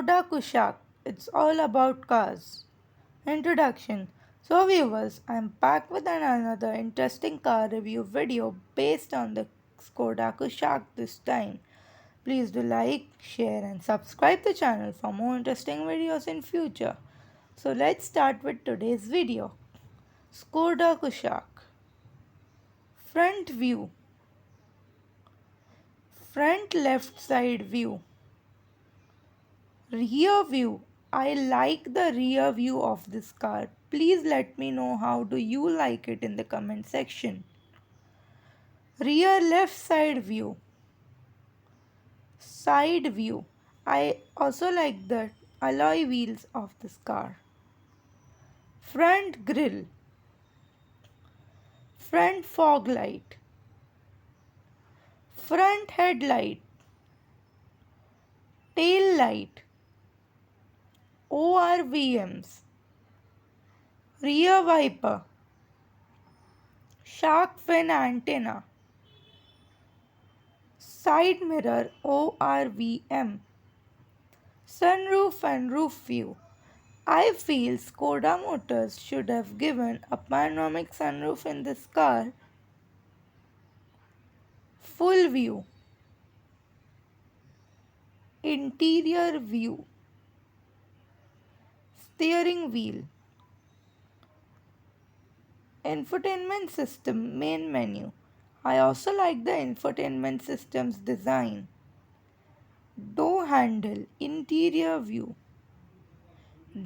Skoda Kushaq. It's all about cars. Introduction. So viewers, I'm back with another interesting car review video based on the Skoda Kushaq this time. Please do like, share and subscribe the channel for more interesting videos in future. So let's start with today's video. Skoda Kushaq. Front view. Front left side view. Rear view. I like the rear view of this car. Please let me know how do you like it in the comment section. Rear left side view. Side view. I also like the alloy wheels of this car. Front grille. Front fog light. Front headlight. Tail light. ORVMs. Rear wiper. Shark fin antenna. Side mirror ORVM. Sunroof and roof view. I feel Skoda Motors should have given a panoramic sunroof in this car. Full view. Interior view. Steering wheel. Infotainment system main menu. I also like the infotainment system's design. Door handle, interior view.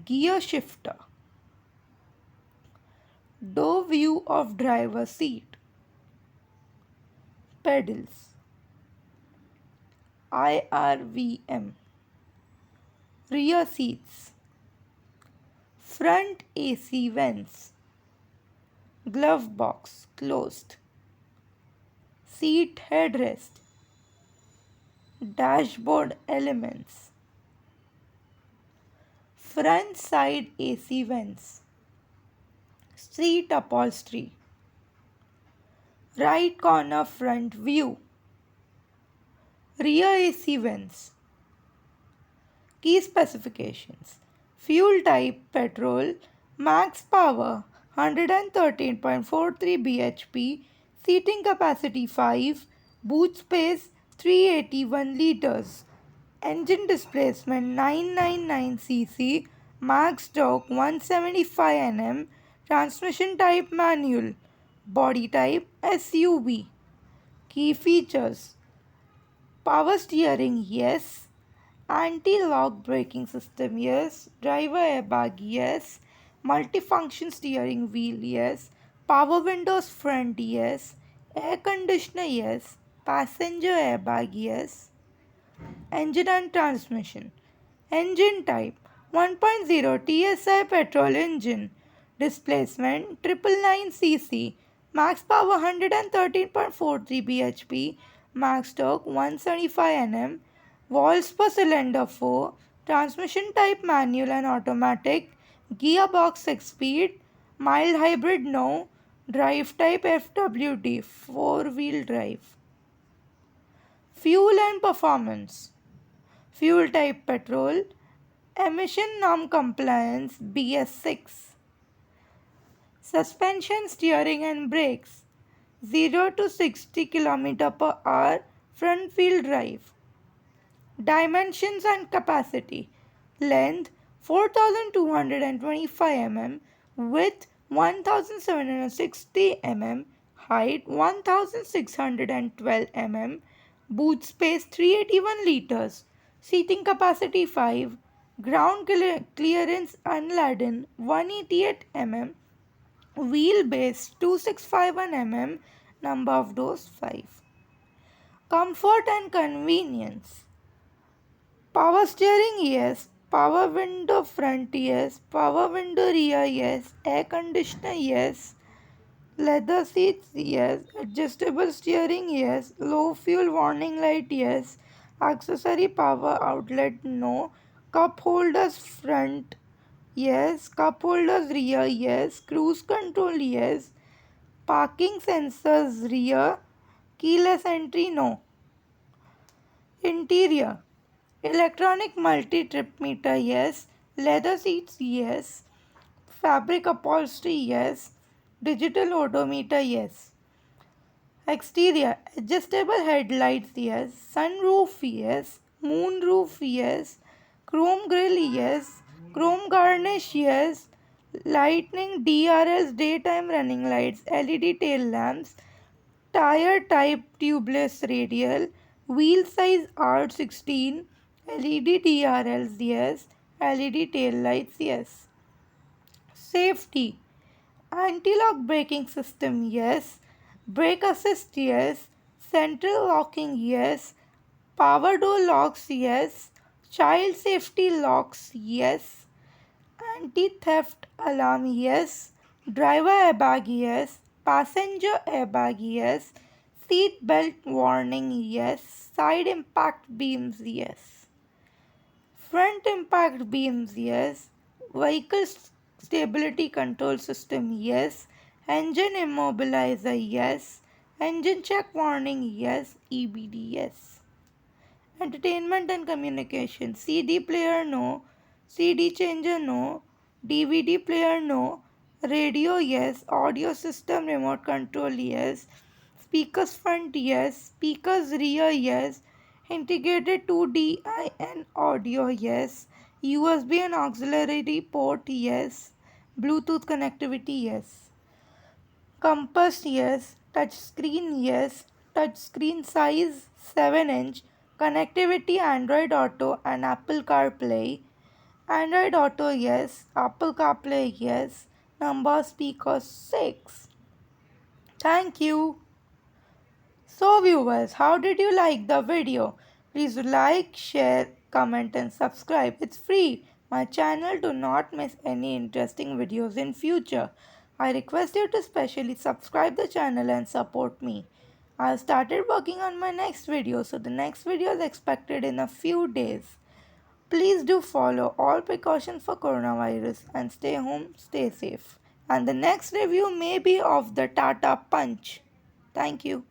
Gear shifter. Door view of driver seat. Pedals. IRVM. Rear seats. Front AC vents. Glove box closed. Seat headrest. Dashboard elements. Front side AC vents. Seat upholstery. Right corner front view. Rear AC vents. Key specifications. Fuel type petrol. Max power 113.43 bhp. Seating capacity 5. Boot space 381 liters. Engine displacement 999 cc. Max torque 175 Nm. Transmission type manual. Body type SUV. Key features. Power steering, yes. Anti-lock braking system, yes. Driver airbag, yes. Multifunction steering wheel, yes. Power windows front, yes. Air conditioner, yes. Passenger airbag, yes. Engine and transmission. Engine type 1.0 TSI petrol engine. Displacement 999 cc. Max power 113.43 bhp. Max torque 175 Nm. Volts per cylinder 4. Transmission type manual and automatic. Gearbox 6 speed. Mild hybrid no. Drive type FWD 4-wheel drive. Fuel and performance. Fuel type petrol. Emission norm compliance BS6. Suspension, steering and brakes 0 to 60 km per hour front wheel drive. Dimensions and capacity. Length 4225 mm. Width 1760 mm. Height 1612 mm. Boot space 381 liters. Seating capacity 5. Ground clearance unladen 188 mm. Wheelbase 2651 mm. Number of doors 5. Comfort and convenience. Power steering, yes. Power window front, yes. Power window rear, yes. Air conditioner, yes. Leather seats, yes. Adjustable steering, yes. Low fuel warning light, yes. Accessory power outlet, no. Cup holders front, yes. Cup holders rear, yes. Cruise control, yes. Parking sensors rear. Keyless entry, no. Interior. Electronic multi-trip meter, yes. Leather seats, yes. Fabric upholstery, yes. Digital odometer, yes. Exterior, adjustable headlights, yes. Sunroof, yes. Moonroof, yes. Chrome grille, yes. Chrome garnish, yes. Lightning DRLs, daytime running lights. LED tail lamps. Tire type tubeless radial. Wheel size R16. LED DRLs, yes. LED tail lights, yes. Safety. Anti-lock braking system, yes. Brake assist, yes. Central locking, yes. Power door locks, yes. Child safety locks, yes. Anti-theft alarm, yes. Driver airbag, yes. Passenger airbag, yes. Seat belt warning, yes. Side impact beams, yes. Front impact beams, yes. Vehicle stability control system, yes. Engine immobilizer, yes. Engine check warning, yes. EBD, yes. Entertainment and communication. CD player, no. CD changer, no. DVD player, no. Radio, yes. Audio system remote control, yes. Speakers front, yes. Speakers rear, yes. Integrated 2DIN audio, yes. USB and auxiliary port, yes. Bluetooth connectivity, yes. Compass, yes. Touchscreen, yes. Touchscreen size 7-inch. Connectivity Android Auto and Apple CarPlay. Android Auto, yes. Apple CarPlay, yes. Number speaker 6. Thank you. So, viewers, how did you like the video? Please like, share, comment, and subscribe. It's free. My channel to not miss any interesting videos in future. I request you to specially subscribe the channel and support me. I started working on my next video, so the next video is expected in a few days. Please do follow all precautions for coronavirus and stay home, stay safe. And the next review may be of the Tata Punch. Thank you.